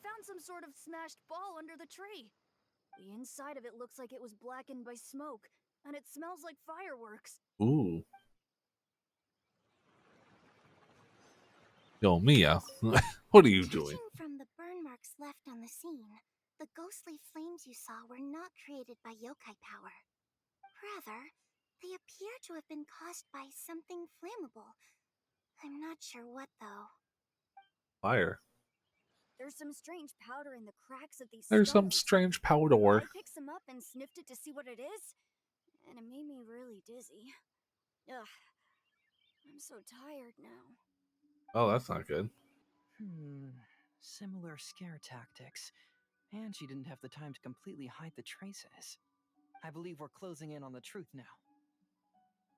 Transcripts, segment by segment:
found some sort of smashed ball under the tree. The inside of it looks like it was blackened by smoke, and it smells like fireworks. Ooh. Yo, Mia, what are you doing? Judging from the burn marks left on the scene, the ghostly flames you saw were not created by yokai power. Rather, they appear to have been caused by something flammable. I'm not sure what, though. Fire. There's some strange powder in the cracks of these There's some stones. strange powder. I picked some up and sniffed it to see what it is, and it made me really dizzy. Ugh, I'm so tired now. Oh, that's not good. Similar scare tactics. And she didn't have the time to completely hide the traces. I believe we're closing in on the truth now.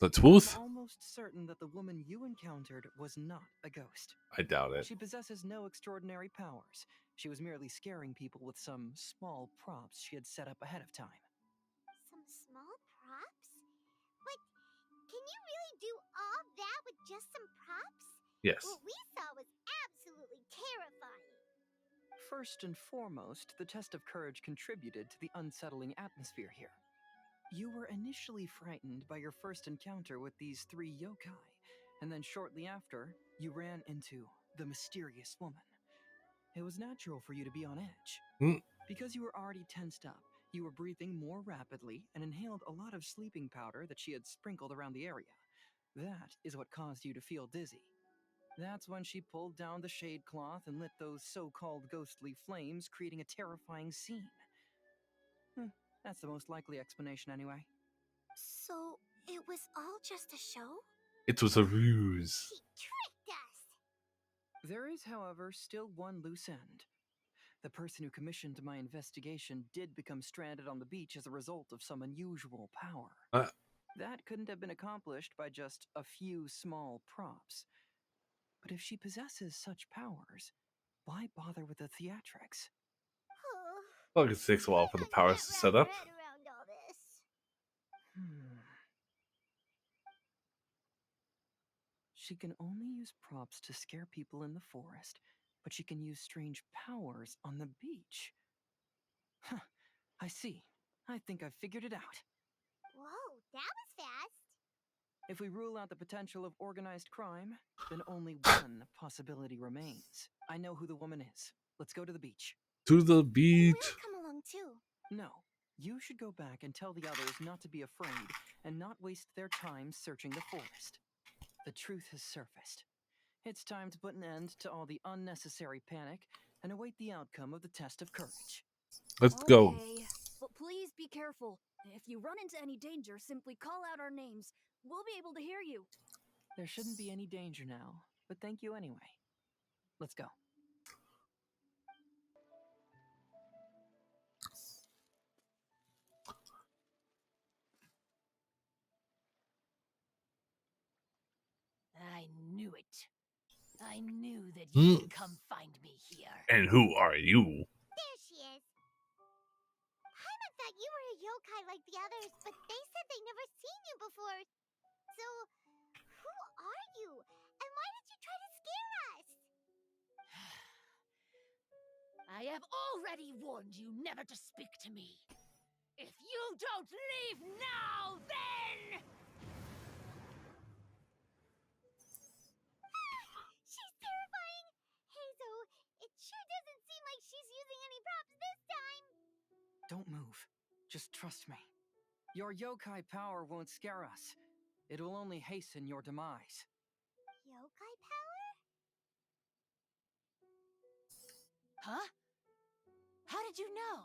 The truth? I'm almost certain that the woman you encountered was not a ghost. I doubt it. She possesses no extraordinary powers. She was merely scaring people with some small props she had set up ahead of time. Some small props? But can you really do all that with just some props? Yes. What we saw was absolutely terrifying. First and foremost, the test of courage contributed to the unsettling atmosphere here. You were initially frightened by your first encounter with these 3 yokai, and then shortly after, you ran into the mysterious woman. It was natural for you to be on edge. Because you were already tensed up, you were breathing more rapidly and inhaled a lot of sleeping powder that she had sprinkled around the area. That is what caused you to feel dizzy. That's when she pulled down the shade cloth and lit those so-called ghostly flames, creating a terrifying scene. That's the most likely explanation anyway. So, it was all just a show? It was a ruse. She tricked us! There is, however, still one loose end. The person who commissioned my investigation did become stranded on the beach as a result of some unusual power. That couldn't have been accomplished by just a few small props. But if she possesses such powers, why bother with the theatrics? Well, it takes a while for the powers to set up. Around all this. She can only use props to scare people in the forest, but she can use strange powers on the beach. Huh, I see. I think I've figured it out. Whoa, that was fast. If we rule out the potential of organized crime, then only one possibility remains. I know who the woman is. Let's go to the beach. To the beach. We'll come along too. No, you should go back and tell the others not to be afraid and not waste their time searching the forest. The truth has surfaced. It's time to put an end to all the unnecessary panic and await the outcome of the test of courage. Let's go. Okay, but please be careful. If you run into any danger, simply call out our names. We'll be able to hear you. There shouldn't be any danger now, but thank you anyway. Let's go. I knew it. I knew that you'd come find me here. And who are you? There she is. Paimon thought you were a yokai like the others, but they said they'd never seen you before. So, who are you? And why did you try to scare us? I have already warned you never to speak to me. If you don't leave now, then... She's terrifying! Hazel, it sure doesn't seem like she's using any props this time! Don't move. Just trust me. Your yokai power won't scare us. It will only hasten your demise. Yokai power? Huh? How did you know?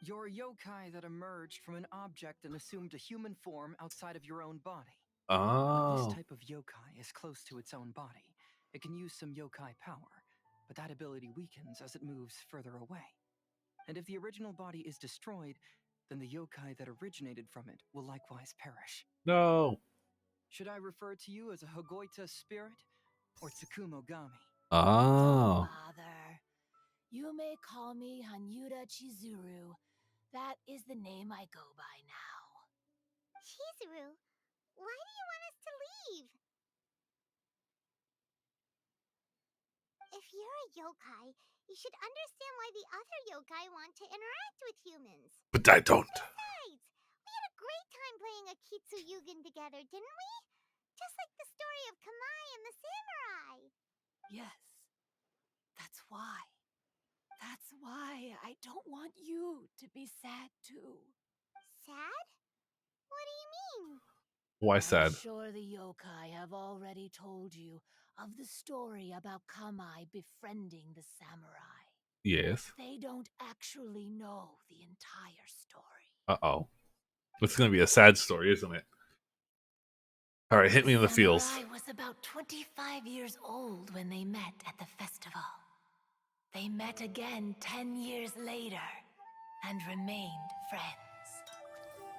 You're a yokai that emerged from an object and assumed a human form outside of your own body. Oh. This type of yokai is close to its own body. It can use some yokai power, but that ability weakens as it moves further away. And if the original body is destroyed, then the yokai that originated from it will likewise perish. No. Should I refer to you as a Hagoita spirit or Tsukumogami? Oh. Father, you may call me Hanyuda Chizuru. That is the name I go by now. Chizuru, why do you want us to leave? If you're a yokai, you should understand why the other yokai want to interact with humans. But I don't. Besides, we had a great time playing a Kitsuyugen together, didn't we? Just like the story of Kamai and the samurai. Yes. That's why. That's why I don't want you to be sad too. Sad? What do you mean? Why I'm sad? sure the yokai have already told you of the story about Kamai befriending the samurai. Yes. They don't actually know the entire story. Uh-oh. It's gonna be a sad story, isn't it? Alright, hit me in the feels. Samurai was about 25 years old when they met at the festival. They met again 10 years later and remained friends.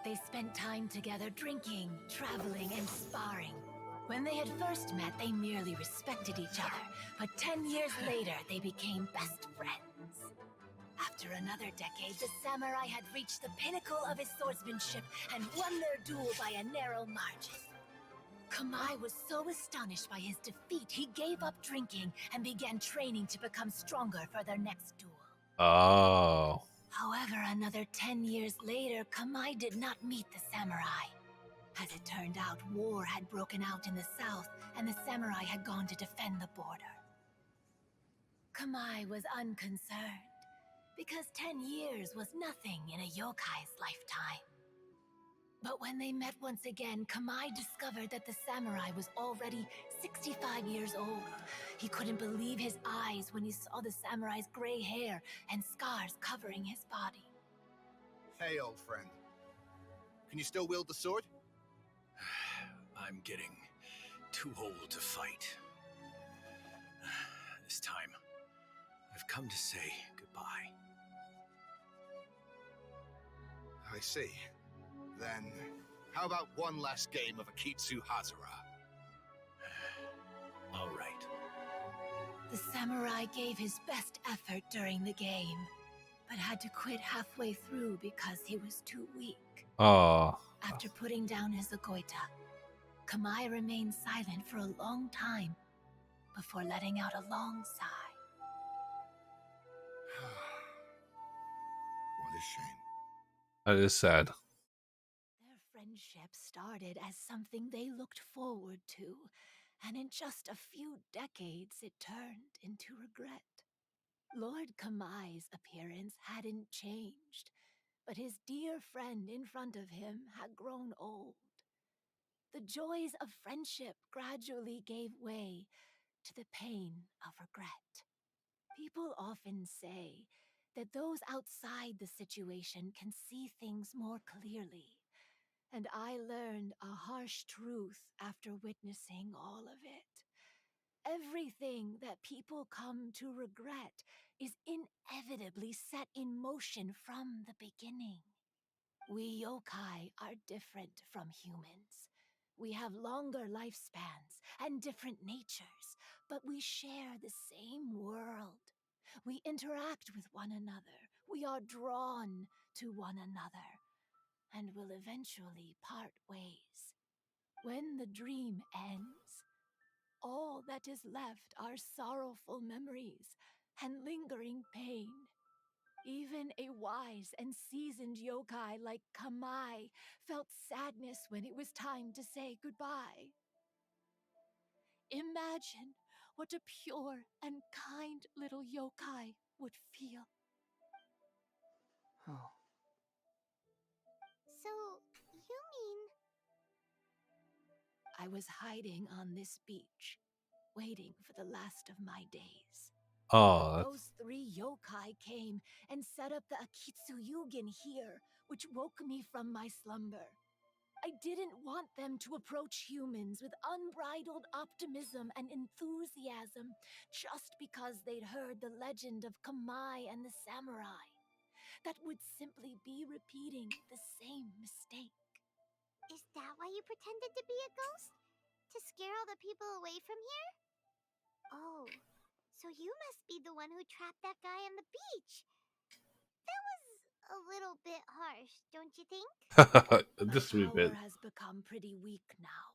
They spent time together drinking, traveling, and sparring. When they had first met, they merely respected each other, but 10 years later, they became best friends. After another decade, the samurai had reached the pinnacle of his swordsmanship and won their duel by a narrow margin. Kamai was so astonished by his defeat, he gave up drinking and began training to become stronger for their next duel. Oh. However, another 10 years later, Kamai did not meet the samurai. As it turned out, war had broken out in the south, and the samurai had gone to defend the border. Kamai was unconcerned, because 10 years was nothing in a yokai's lifetime. But when they met once again, Kamai discovered that the samurai was already 65 years old. He couldn't believe his eyes when he saw the samurai's gray hair and scars covering his body. Hey, old friend. Can you still wield the sword? I'm getting too old to fight. This time, I've come to say goodbye. I see. Then, how about one last game of Akitsu Hazara? All right. The samurai gave his best effort during the game, but had to quit halfway through because he was too weak. Oh. After putting down his agoita, Kamai remained silent for a long time before letting out a long sigh. What a shame. That is sad. Their friendship started as something they looked forward to, and in just a few decades it turned into regret. Lord Kamai's appearance hadn't changed, but his dear friend in front of him had grown old. The joys of friendship gradually gave way to the pain of regret. People often say that those outside the situation can see things more clearly, and I learned a harsh truth after witnessing all of it. Everything that people come to regret is inevitably set in motion from the beginning. We yokai are different from humans. We have longer lifespans and different natures, but we share the same world. We interact with one another. We are drawn to one another, and will eventually part ways. When the dream ends, all that is left are sorrowful memories and lingering pain. Even a wise and seasoned yokai like Kamai felt sadness when it was time to say goodbye. Imagine what a pure and kind little yokai would feel. Oh, So, you mean... I was hiding on this beach, waiting for the last of my days. Oh, Those three yokai came and set up the Akitsuyugen here, which woke me from my slumber. I didn't want them to approach humans with unbridled optimism and enthusiasm just because they'd heard the legend of Kamai and the samurai. That would simply be repeating the same mistake. Is that why you pretended to be a ghost? To scare all the people away from here? Oh, so you must be the one who trapped that guy on the beach. That was a little bit harsh, don't you think? My just a wee power bit. has become pretty weak now,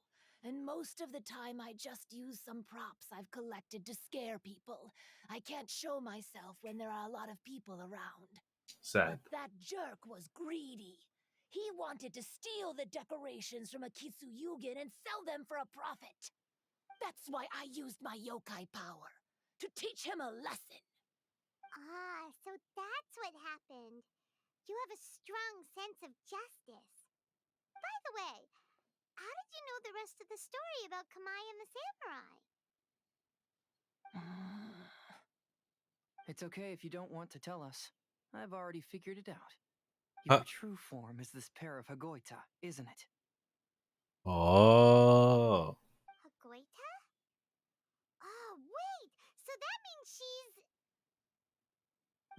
and most of the time I just use some props I've collected to scare people. I can't show myself when there are a lot of people around. Sad. But that jerk was greedy. He wanted to steal the decorations from Akitsu Yugen and sell them for a profit. That's why I used my yokai power, to teach him a lesson. Ah, so that's what happened. You have a strong sense of justice. By the way, how did you know the rest of the story about Kamai and the samurai? It's okay if you don't want to tell us. I've already figured it out. Your Huh. true form is this pair of Hagoita, isn't it? Oh. Hagoita? Oh, wait! So that means she's...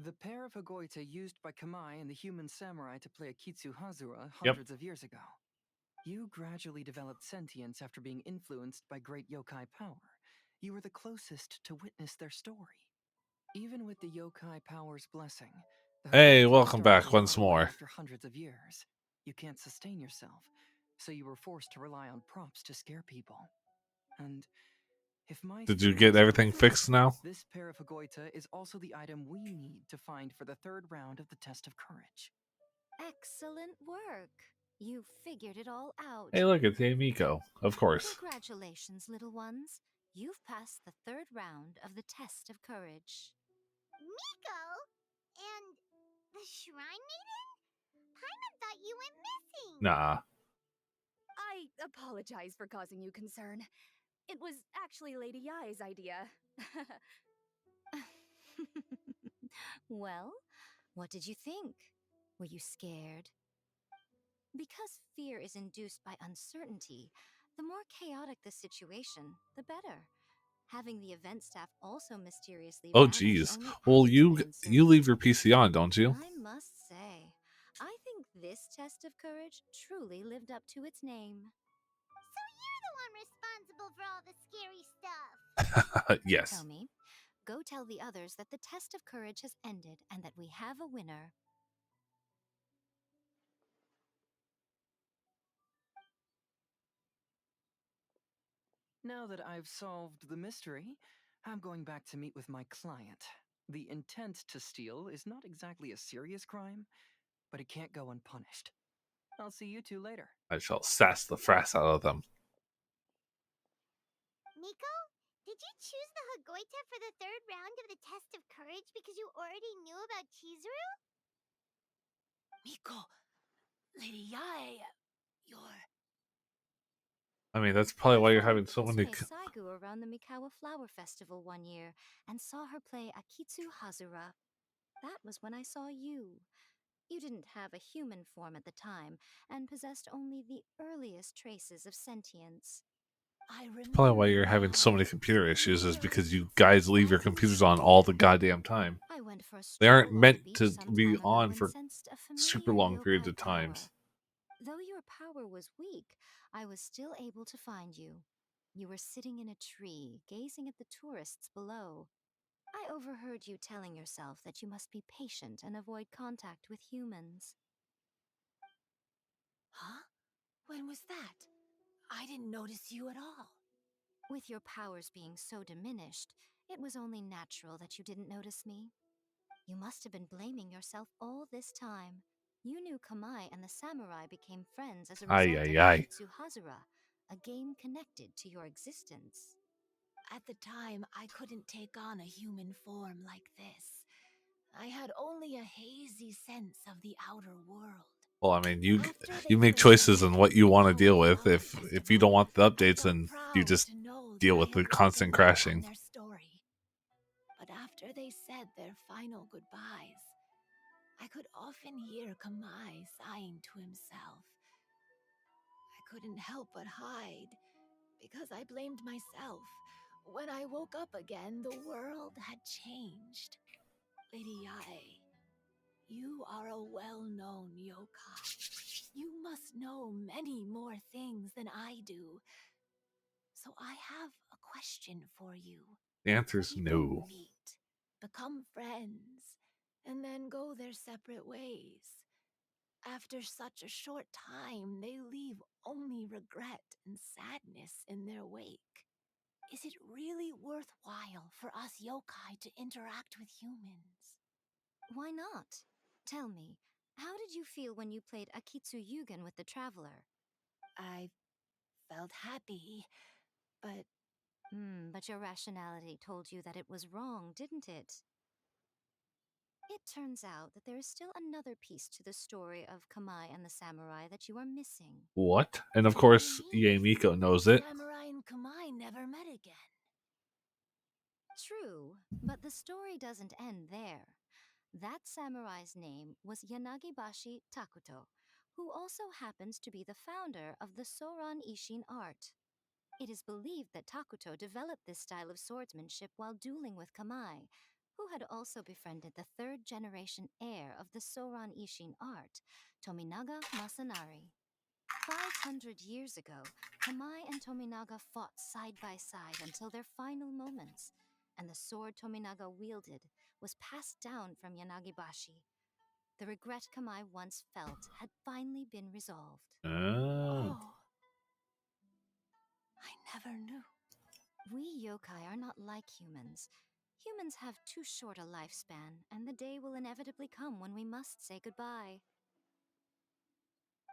The pair of Hagoita used by Kamai and the human samurai to play Akitsu Hazura Yep. hundreds of years ago. You gradually developed sentience after being influenced by great yokai power. You were the closest to witness their story. Even with the yokai power's blessing, the Hey, Hagoita welcome start back to once rot away more. after hundreds of years. You can't sustain yourself, so you were forced to rely on props to scare people. And if my Did you theory get is everything correct, fixed now? this pair of Hagoita is also the item we need to find for the third round of the test of courage. Excellent work. You figured it all out. Hey, look, it's Miko. Of course. Congratulations, little ones. You've passed the third round of the test of courage. Miko? And the Shrine Maiden? Paimon thought you went missing! Nah. I apologize for causing you concern. It was actually Lady Yai's idea. Well, what did you think? Were you scared? Because fear is induced by uncertainty, the more chaotic the situation, the better. Having the event staff also mysteriously Oh, vanish geez. only Well, added to you the leave your uncertainty. PC on, don't you? I must say, I think this test of courage truly lived up to its name. So you're the one responsible for all the scary stuff! Yes. Tomi, go tell the others that the test of courage has ended and that we have a winner. Now that I've solved the mystery, I'm going back to meet with my client. The intent to steal is not exactly a serious crime, but it can't go unpunished. I'll see you two later. I shall sass the frass out of them. Miko, did you choose the Hagoita for the third round of the test of courage because you already knew about Chizuru? Miko, Lady Yai, you're... I mean, that's probably I why you're followed having so Prince many... Rei Saigu around the Mikawa Flower Festival one year and saw her play Akitsu Hazura. That was when I saw you. You didn't have a human form at the time and possessed only the earliest traces of sentience. I Probably why remember you're having so now. many computer You issues is were because you guys leave your computers on all the goddamn time. I went for a They stroll aren't on the meant beach to some be time ago on and for sensed a super familiar long periods yokai of times. power. Though your power was weak, I was still able to find you. You were sitting in a tree, gazing at the tourists below. I overheard you telling yourself that you must be patient and avoid contact with humans. Huh? When was that? I didn't notice you at all. With your powers being so diminished, it was only natural that you didn't notice me. You must have been blaming yourself all this time. You knew Kamai and the samurai became friends as a Ay, result of ay, ay. Akitsu Hazura, a game connected to your existence. At the time, I couldn't take on a human form like this. I had only a hazy sense of the outer world. Well, I mean, After you they make framed choices in me what at the you want to deal Mikawa with. Flower If you don't Festival, want the I updates, felt then you proud just to know deal that I with the had taken constant part crashing. on their story. But after they said their final goodbyes, I could often hear Kamai sighing to himself. I couldn't help but hide, because I blamed myself. When I woke up again, the world had changed. Lady Yai, you are a well-known yokai. You must know many more things than I do. So I have a question for you. The answer is People no. meet, become friends, and then go their separate ways. After such a short time, they leave only regret and sadness in their wake. Is it really worthwhile for us yokai to interact with humans? Why not? Tell me, how did you feel when you played Akitsu Yugen with the Traveler? I felt happy, but But your rationality told you that it was wrong, didn't it? It turns out that there is still another piece to the story of Kamai and the samurai that you are missing. What? And of what do you course, mean? Miko knows The it. samurai and Kumai never met again. True, but the story doesn't end there. That samurai's name was Yanagibashi Takuto, who also happens to be the founder of the Soran Ishin art. It is believed that Takuto developed this style of swordsmanship while dueling with Kamai, who had also befriended the third generation heir of the Soran Ishin art, Tominaga Masanari. 500 years ago, Kamai and Tominaga fought side by side until their final moments, and the sword Tominaga wielded was passed down from Yanagibashi. The regret Kamai once felt had finally been resolved. Oh. Oh, I never knew. We yokai are not like humans. Humans have too short a lifespan, and the day will inevitably come when we must say goodbye.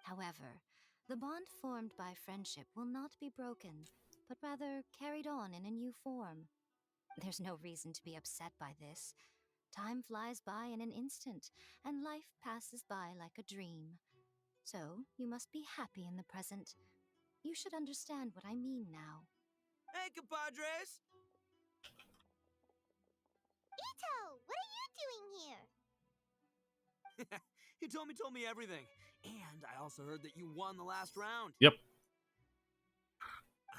However, the bond formed by friendship will not be broken, but rather carried on in a new form. There's no reason to be upset by this. Time flies by in an instant, and life passes by like a dream. So, you must be happy in the present. You should understand what I mean now. Hey, compadres! Ito, what are you doing here? You told me everything. And I also heard that you won the last round. Yep.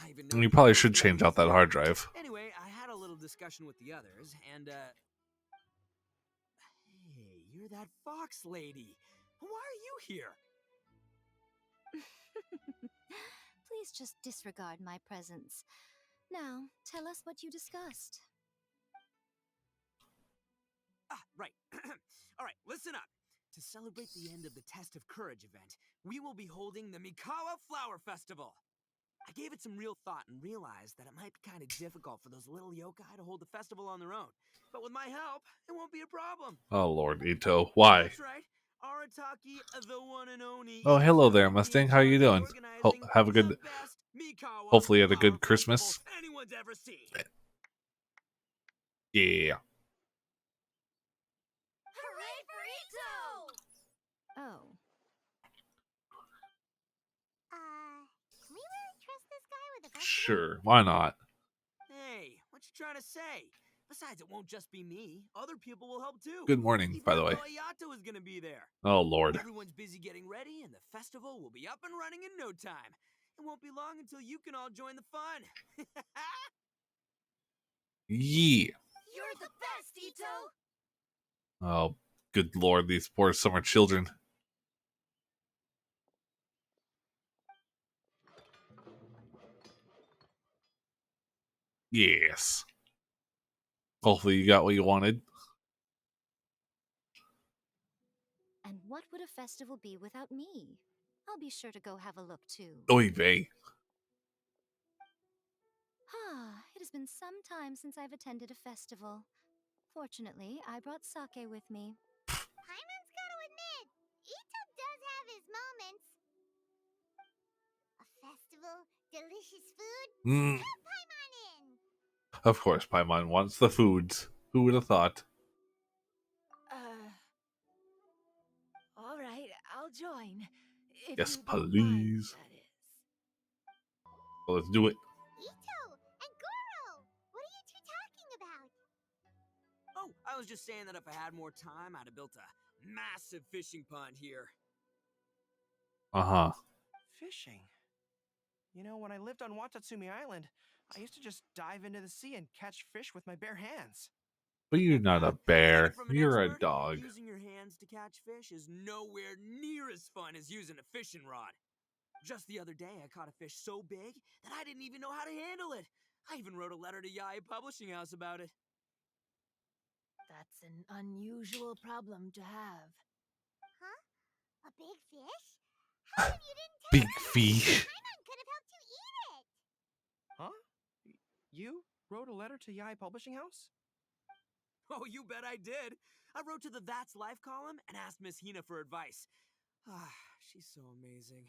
I even know And you you probably posted should it on change your out that feed. hard drive. Anyway, I had a little discussion with the others, and, Hey, you're that fox lady. Why are you here? Please just disregard my presence. Now, tell us what you discussed. Ah, right. All right, listen up. To celebrate the end of the Test of Courage event, we will be holding the Mikawa Flower Festival. I gave it some real thought and realized that it might be kind of difficult for those little yokai to hold the festival on their own. But with my help, it won't be a problem. Oh, Lord, Ito. Why? That's right. Arataki, the one and only Oh, hello there, Ito, will be Mustang. in How you charge of doing? organizing Have a the good... best Mikawa Hopefully you had a Flower good Festival Christmas. anyone's ever seen. Yeah. Hooray for Ito! Oh, Can we really trust this guy with a festival? Sure. Why not? Hey, what you trying to say? Besides, it won't just be me. Other people will help too. Good morning, Even by our the way. girl Ayato is gonna be there. Oh, Lord. Everyone's busy getting ready, and the festival will be up and running in no time. It won't be long until you can all join the fun. Yeah. You're the best, Ito! Oh, good Lord. These poor summer children. Yes. Hopefully you got what you wanted. and what would a festival be without me? I'll be sure to go have a look too. Oy vey. It has been some time since I've attended a festival. Fortunately, I brought sake with me. Paimon's gotta admit, Ito does have his moments. A festival, delicious food. Mm. Have Paimon in! Of course, Paimon wants the foods. Who would have thought? All right, I'll join. If Yes, you don't mind, please. that is. Well, let's do it. Ito and Goro! What are you two talking about? Oh, I was just saying that if I had more time, I'd have built a massive fishing pond here. Uh-huh. Fishing? You know, when I lived on Watatsumi Island, I used to just dive into the sea and catch fish with my bare hands. But you're not a Take bear. it from an You're a expert, dog. using your hands to catch fish is nowhere near as fun as using a fishing rod. Just the other day, I caught a fish so big that I didn't even know how to handle it. I even wrote a letter to Yai Publishing House about it. That's an unusual problem to have. Huh? A big fish? How come you didn't tell Big us? fish. Paimon could have helped you eat it. Huh? You wrote a letter to Yai Publishing House? Oh, you bet I did. I wrote to the That's Life column and asked Miss Hina for advice. Ah, she's so amazing.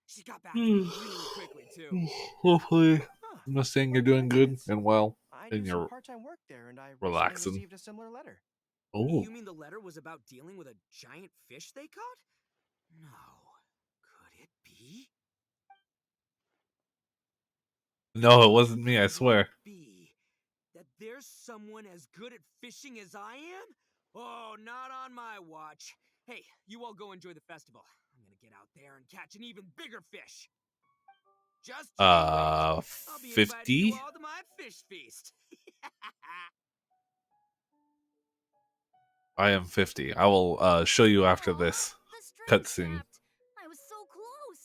She got back to me really quickly, too. Hopefully, Huh. I'm not saying you're Where do you doing write good this? and well, I and do some you're part-time work there, and I recently relaxing. received a similar letter. Oh, You mean the letter was about dealing with a giant fish they caught? No. Could it be? no, it wasn't me. I Could swear. it be that there's someone as good at fishing as I am? Oh, not on my watch. Hey, you all go enjoy the festival. I'm gonna get out there and catch an even bigger fish. Just you wait. I'll be inviting you 50. all to my fish feast. I am 50. I will show you after this The string cutscene. snapped. I was so close.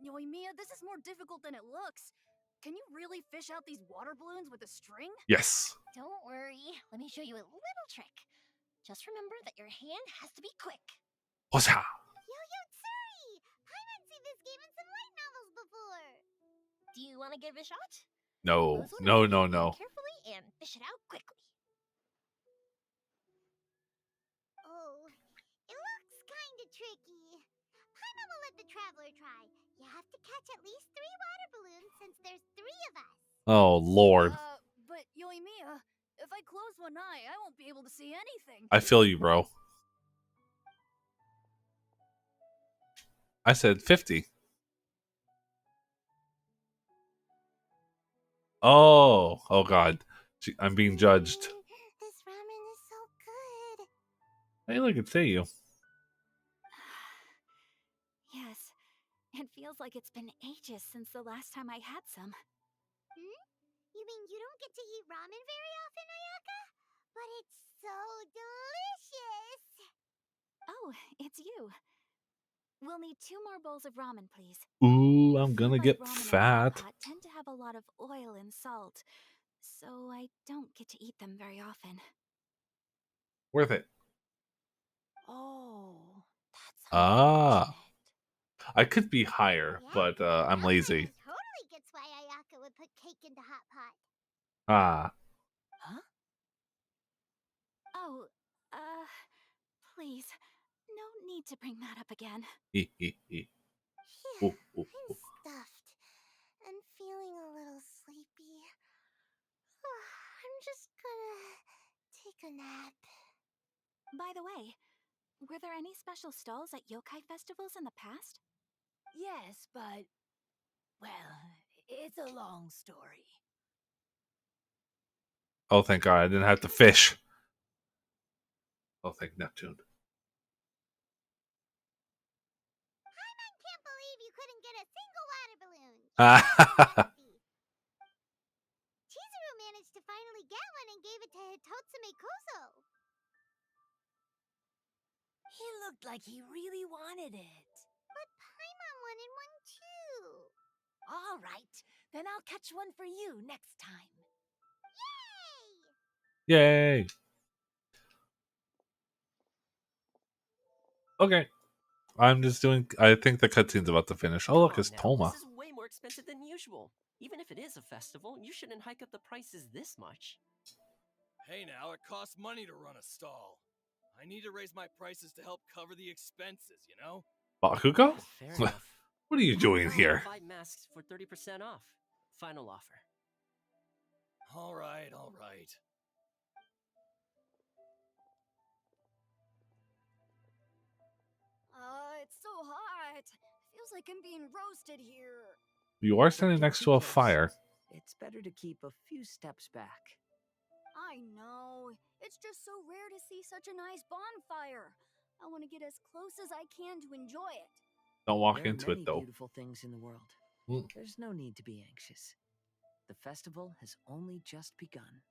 Yoimiya, this is more difficult than it looks. Can you really fish out these water balloons with a string? Yes. Don't worry. Let me show you a little trick. Just remember that your hand has to be quick. What's that? Yo-Yo Tsuri! Paimon's seen this game in some light novels before. Do you want to give it a shot? No, Close one no, eye, no, look no. carefully, and fish it out quickly. Oh, it looks kind of tricky. Paimon will let the traveler try. You have to catch at least 3 water balloons since there's 3 of us. Oh Lord. But Yoimiya, if I close one eye, I won't be able to see anything. I feel you, bro. I said 50. Oh, oh God. I'm being judged. This ramen is so good. Hey, look, it's you. Yes, it feels like it's been ages since the last time I had some. You mean you don't get to eat ramen very often, Ayaka? But it's so delicious! Oh, it's you. We'll need 2 more bowls of ramen, please. Ooh, I'm Food gonna like get ramen in a hot fat. pot tend to have a lot of oil and salt, so I don't get to eat them very often. Worth it. Oh, that's Ah. unfortunate. I could be higher, Yeah, but I'm now lazy. Paimon totally gets why Ayaka would put cake into hot pot. Ah. Huh? Oh, please, no need to bring that up again. Phew, Ooh, ooh, I'm ooh. stuffed and feeling a little sleepy. I'm just gonna take a nap. By the way, were there any special stalls at yokai festivals in the past? Yes, but, well, it's a long story. Oh, thank God. I didn't have to fish. Oh, thank Neptune. Paimon can't believe you couldn't get a single water balloon. Ah. Chizuru managed to finally get one and gave it to Hitotsume Kozo. He looked like he really wanted it. But Paimon wanted one too. All right, then I'll catch one for you next time. Yay! Yay. Okay. I'm just doing. I think the cutscene's about to finish. Oh, look, Come it's on now, Toma. this is way more expensive than usual. Even if it is a festival, you shouldn't hike up the prices this much. Hey now, it costs money to run a stall. I need to raise my prices to help cover the expenses, you know? Bakugo? Fair enough. What are you How doing about here? 5 masks for 30% off? Final offer. Alright, alright. It's so hot. Feels like I'm being roasted here. You are But standing get next too to a close. fire. It's better to keep a few steps back. I know. It's just so rare to see such a nice bonfire. I want to get as close as I can to enjoy it. Don't walk There are into it, many though. beautiful things in the world. Mm. There's no need to be anxious. The festival has only just begun.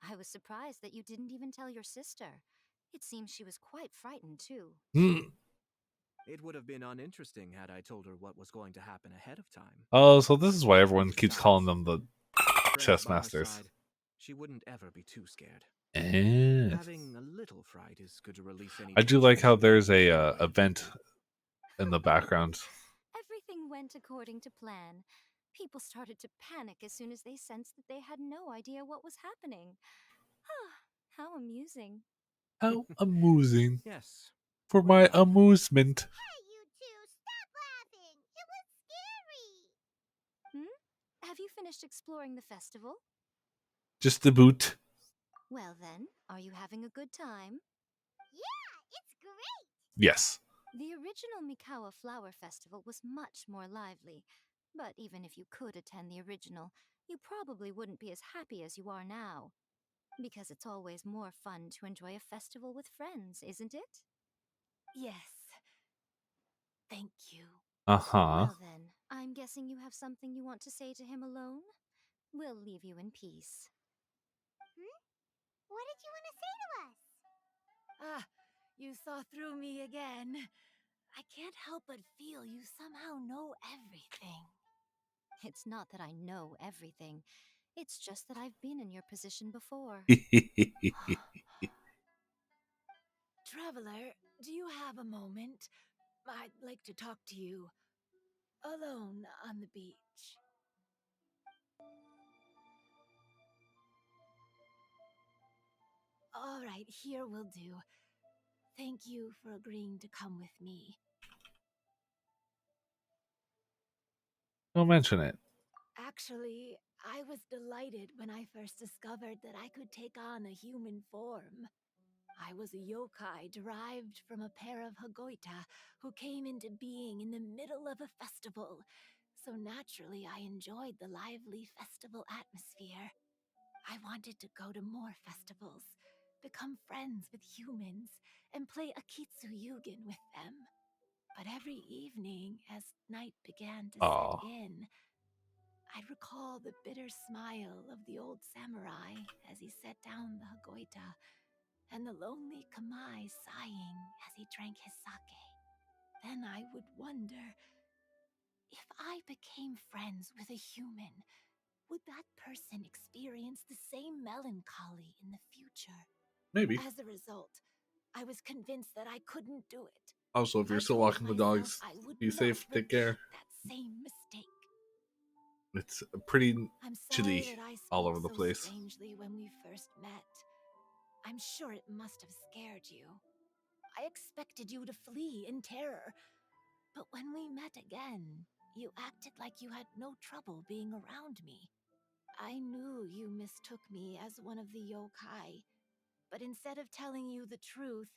I was surprised that you didn't even tell your sister. It seems she was quite frightened, too. Mm. It would have been uninteresting had I told her what was going to happen ahead of time. Oh, so this is why everyone keeps calling Besides, them the friends chess by her masters. side, she wouldn't ever be too scared. Eh. Yes. Having a little fright is good to release any I do like tension. how there's a event in the background. Everything went according to plan. People started to panic as soon as they sensed that they had no idea what was happening. How amusing. How amusing. Yes. For Well my done. amusement. Hey, you two, stop laughing! It was scary! Have you finished exploring the festival? Just the boot. Well then, are you having a good time? Yeah, it's great! Yes. The original Mikawa Flower Festival was much more lively, but even if you could attend the original, you probably wouldn't be as happy as you are now. Because it's always more fun to enjoy a festival with friends, isn't it? Yes. Thank you. Uh-huh. Well then, I'm guessing you have something you want to say to him alone? We'll leave you in peace. What did you want to say to us? Ah, you saw through me again. I can't help but feel you somehow know everything. It's not that I know everything. It's just that I've been in your position before. Traveler, do you have a moment? I'd like to talk to you. Alone on the beach. All right, here will do. Thank you for agreeing to come with me. Don't mention it. Actually, I was delighted when I first discovered that I could take on a human form. I was a yokai derived from a pair of Hagoita who came into being in the middle of a festival. So naturally, I enjoyed the lively festival atmosphere. I wanted to go to more festivals, become friends with humans, and play Akitsu Yugen with them. But every evening, as night began to set Aw. in, I'd recall the bitter smile of the old samurai as he set down the Hagoita, and the lonely Kamai sighing as he drank his sake. Then I would wonder, if I became friends with a human, would that person experience the same melancholy in the future? Maybe. As a result, I was convinced that I couldn't do it. Also, if you're I still told walking the myself dogs, I would be not safe. Take repeat care. that same mistake. It's pretty I'm sorry chilly that I all spoke over the so place. strangely when we first met. I'm sure it must have scared you. I expected you to flee in terror. But when we met again, you acted like you had no trouble being around me. I knew you mistook me as one of the yokai. But instead of telling you the truth,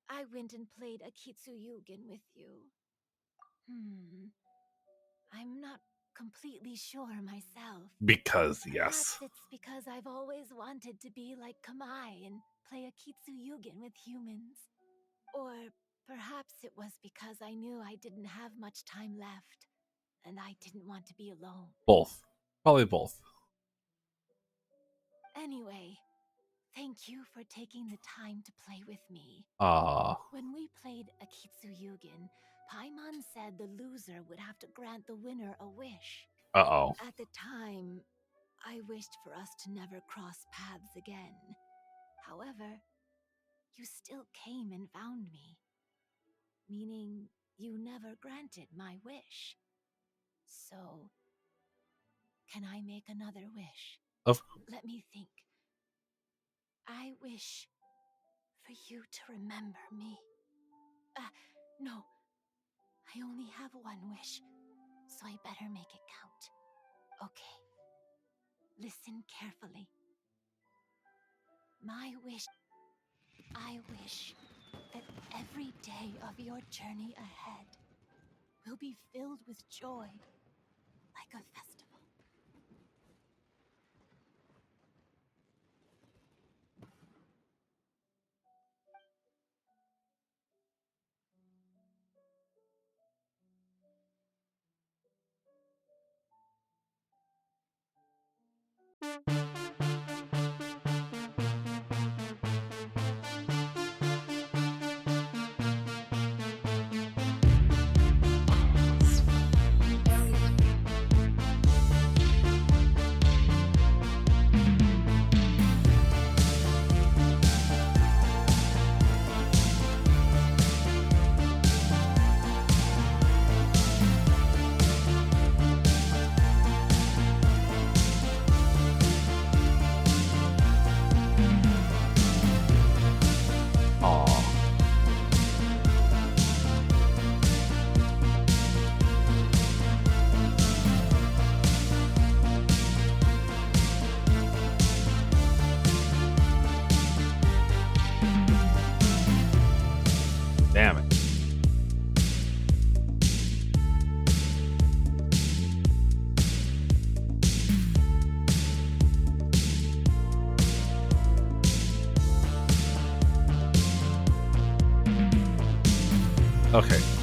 I went and played Akitsu Yugen with you. I'm not completely sure myself. Because, Perhaps yes. it's because I've always wanted to be like Kamai and play Akitsu Yugen with humans. Or perhaps it was because I knew I didn't have much time left, and I didn't want to be alone. Both. Probably both. Anyway, thank you for taking the time to play with me. Ah. When we played Akitsu Yugen, Paimon said the loser would have to grant the winner a wish. Uh-oh. At the time, I wished for us to never cross paths again. However, you still came and found me. Meaning, you never granted my wish. So, can I make another wish? Of Let me think. I wish for you to remember me. No. I only have one wish, so I better make it count. Okay. Listen carefully. I wish that every day of your journey ahead will be filled with joy, like a festival. Okay.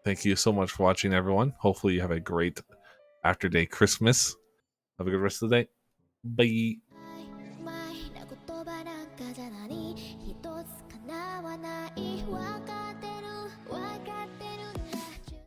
Thank you so much for watching, everyone. Hopefully you have a great after day Christmas. Have a good rest of the day. Bye.